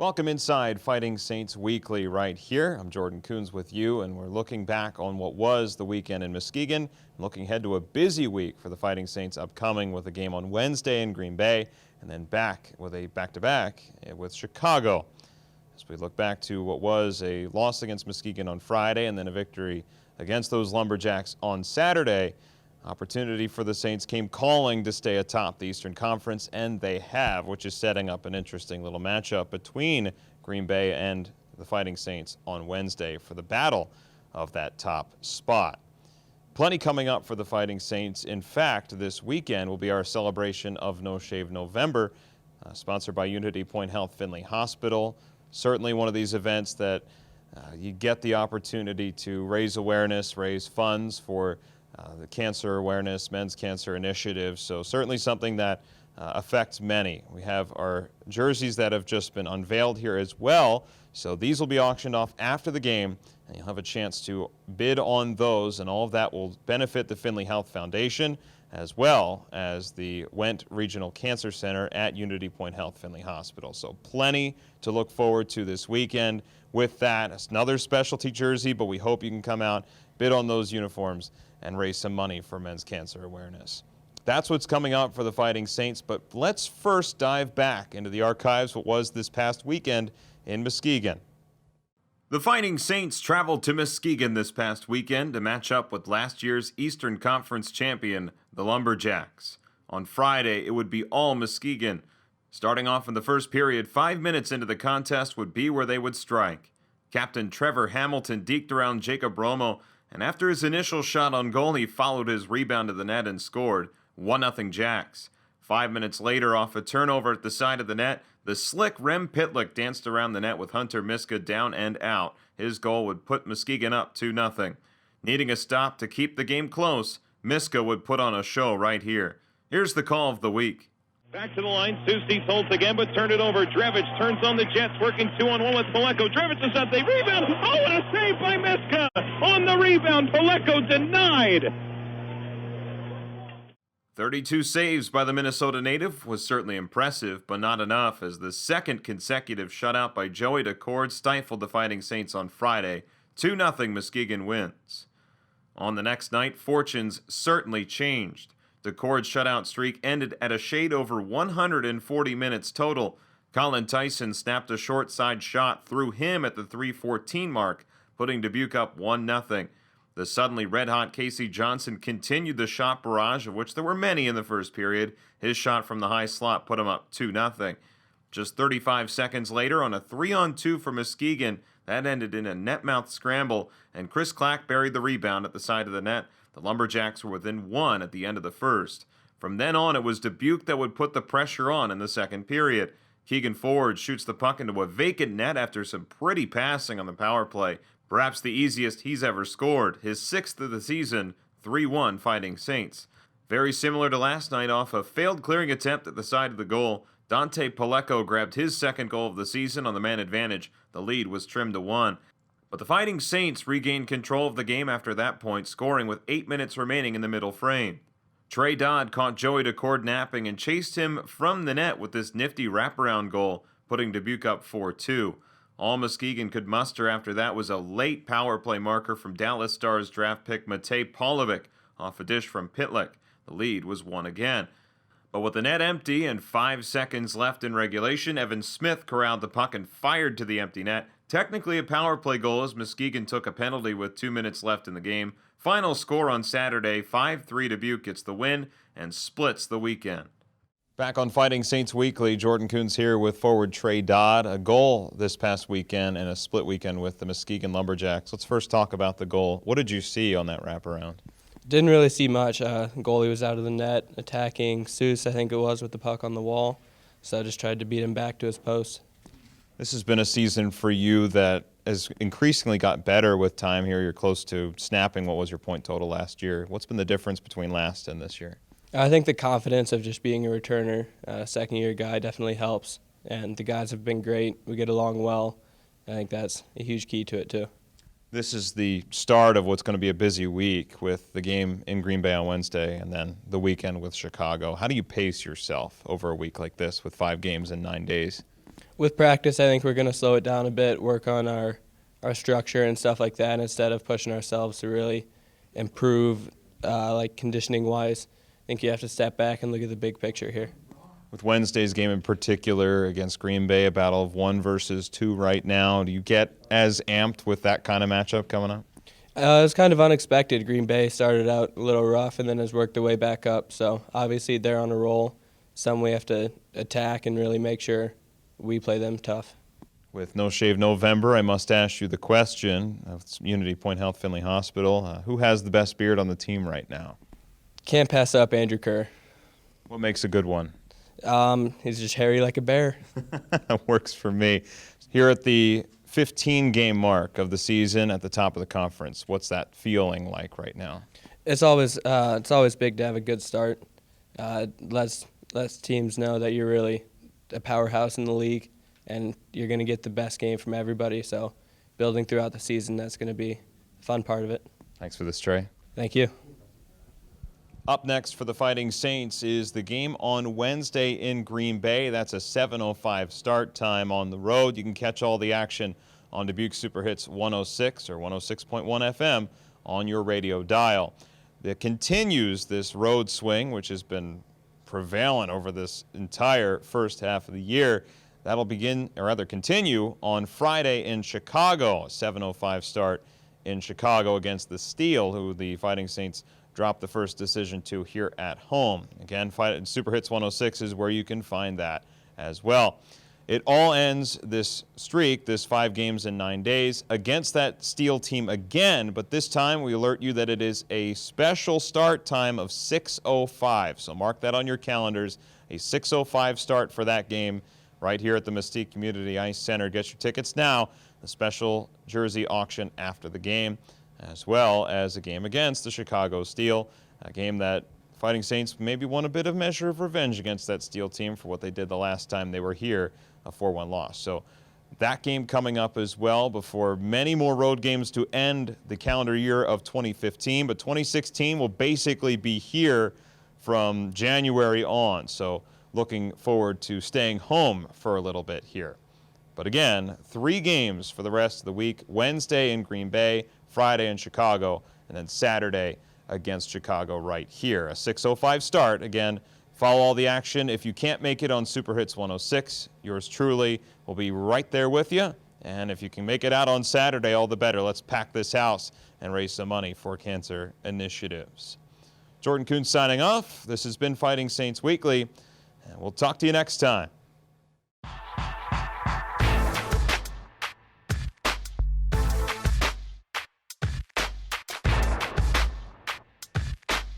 Welcome inside Fighting Saints Weekly right here. I'm Jordan Coons with you, and we're looking back on what was the weekend in Muskegon and looking ahead to a busy week for the Fighting Saints upcoming with a game on Wednesday in Green Bay and then back with a back-to-back with Chicago. As we look back to what was a loss against Muskegon on Friday and then a victory against those Lumberjacks on Saturday, opportunity for the Saints came calling to stay atop the Eastern Conference, and they have, which is setting up an interesting little matchup between Green Bay and the Fighting Saints on Wednesday for the battle of that top spot. Plenty coming up for the Fighting Saints. In fact, this weekend will be our celebration of No Shave November, sponsored by Unity Point Health Findlay Hospital. Certainly one of these events that you get the opportunity to raise awareness, raise funds for the cancer awareness, men's cancer initiative. So certainly something that affects many. We have our jerseys that have just been unveiled here as well. So these will be auctioned off after the game, and you'll have a chance to bid on those, and all of that will benefit the Findlay Health Foundation as well as the Went Regional Cancer Center at Unity Point Health Findlay Hospital. So plenty to look forward to this weekend. With that, it's another specialty jersey, but we hope you can come out, bid on those uniforms, and raise some money for men's cancer awareness. That's what's coming up for the Fighting Saints, but let's first dive back into the archives what was this past weekend in Muskegon. The Fighting Saints traveled to Muskegon this past weekend to match up with last year's Eastern Conference champion, the Lumberjacks. On Friday, it would be all Muskegon. Starting off in the first period, 5 minutes into the contest would be where they would strike. Captain Trevor Hamilton deked around Jacob Romo, and after his initial shot on goal, he followed his rebound to the net and scored 1-0 Jacks. 5 minutes later, off a turnover at the side of the net, the slick Rem Pitlick danced around the net with Hunter Miska down and out. His goal would put Muskegon up 2-0. Needing a stop to keep the game close, Miska would put on a show right here. Here's the call of the week. Back to the line, Susie holds again, but turned it over. Drevich turns on the Jets, working 2-on-1 with Paleko. Drevich is up, they rebound. Oh, and a save by Miska on the rebound. Paleko denied. 32 saves by the Minnesota native was certainly impressive, but not enough, as the second consecutive shutout by Joey DeCord stifled the Fighting Saints on Friday. 2-0 Muskegon wins. On the next night, fortunes certainly changed. DeCord's shutout streak ended at a shade over 140 minutes total. Colin Tyson snapped a short side shot through him at the 3:14 mark, putting Dubuque up 1-0. The suddenly red-hot Casey Johnson continued the shot barrage, of which there were many in the first period. His shot from the high slot put him up 2-0. Just 35 seconds later, on a 3-on-2 for Muskegon, that ended in a net-mouth scramble, and Chris Clack buried the rebound at the side of the net. The Lumberjacks were within one at the end of the first. From then on, it was Dubuque that would put the pressure on in the second period. Keegan Forward shoots the puck into a vacant net after some pretty passing on the power play. Perhaps the easiest he's ever scored, his sixth of the season, 3-1 Fighting Saints. Very similar to last night, off a failed clearing attempt at the side of the goal, Dante Paleko grabbed his second goal of the season on the man advantage. The lead was trimmed to 1. But the Fighting Saints regained control of the game after that point, scoring with 8 minutes remaining in the middle frame. Trey Dodd caught Joey DeCord napping and chased him from the net with this nifty wraparound goal, putting Dubuque up 4-2. All Muskegon could muster after that was a late power play marker from Dallas Stars draft pick Matej Polovic off a dish from Pitlick. The lead was won again. But with the net empty and 5 seconds left in regulation, Evan Smith corralled the puck and fired to the empty net. Technically a power play goal, as Muskegon took a penalty with 2 minutes left in the game. Final score on Saturday, 5-3 Dubuque gets the win and splits the weekend. Back on Fighting Saints Weekly, Jordan Coons here with Forward Trey Dodd. A goal this past weekend and a split weekend with the Muskegon Lumberjacks. Let's first talk about the goal. What did you see on that wraparound? Didn't really see much. Goalie was out of the net, attacking Seuss, I think it was, with the puck on the wall. So I just tried to beat him back to his post. This has been a season for you that has increasingly got better with time here. You're close to snapping what was your point total last year. What's been the difference between last and this year? I think the confidence of just being a returner, second-year guy, definitely helps. And the guys have been great. We get along well. I think that's a huge key to it, too. This is the start of what's going to be a busy week with the game in Green Bay on Wednesday and then the weekend with Chicago. How do you pace yourself over a week like this with 5 games in 9 days? With practice, I think we're going to slow it down a bit, work on our structure and stuff like that instead of pushing ourselves to really improve, like conditioning-wise. I think you have to step back and look at the big picture here. With Wednesday's game in particular against Green Bay, a battle of 1 versus 2 right now, do you get as amped with that kind of matchup coming up? It was kind of unexpected. Green Bay started out a little rough and then has worked their way back up. So obviously they're on a roll. Some we have to attack and really make sure we play them tough. With No Shave November, I must ask you the question of Unity Point Health Finley Hospital. Who has the best beard on the team right now? Can't pass up Andrew Kerr. What makes a good one? He's just hairy like a bear. That works for me. Here at the 15-game mark of the season at the top of the conference, what's that feeling like right now? It's always big to have a good start. Lets teams know that you're really a powerhouse in the league and you're going to get the best game from everybody. So building throughout the season, that's going to be a fun part of it. Thanks for this, Trey. Thank you. Up next for the Fighting Saints is the game on Wednesday in Green Bay. That's a 7:05 start time on the road. You can catch all the action on Dubuque Super Hits 106 or 106.1 FM on your radio dial. It continues this road swing, which has been prevalent over this entire first half of the year. That'll continue on Friday in Chicago, a 7:05 start in Chicago against the Steel, who the Fighting Saints dropped the first decision to here at home. Again, Super Hits 106 is where you can find that as well. It all ends this streak, this 5 games in 9 days, against that Steel team again, but this time we alert you that it is a special start time of 6:05. So mark that on your calendars, a 6:05 start for that game right here at the Mystique Community Ice Center. Get your tickets now. The special jersey auction after the game, as well as a game against the Chicago Steel, a game that Fighting Saints maybe want a bit of measure of revenge against that Steel team for what they did the last time they were here, a 4-1 loss. So that game coming up as well before many more road games to end the calendar year of 2015. But 2016 will basically be here from January on. So looking forward to staying home for a little bit here. But again, 3 games for the rest of the week. Wednesday in Green Bay, Friday in Chicago, and then Saturday against Chicago right here. A 6:05 start. Again, follow all the action. If you can't make it on Super Hits 106, yours truly will be right there with you. And if you can make it out on Saturday, all the better. Let's pack this house and raise some money for cancer initiatives. Jordan Kuhn signing off. This has been Fighting Saints Weekly, and we'll talk to you next time.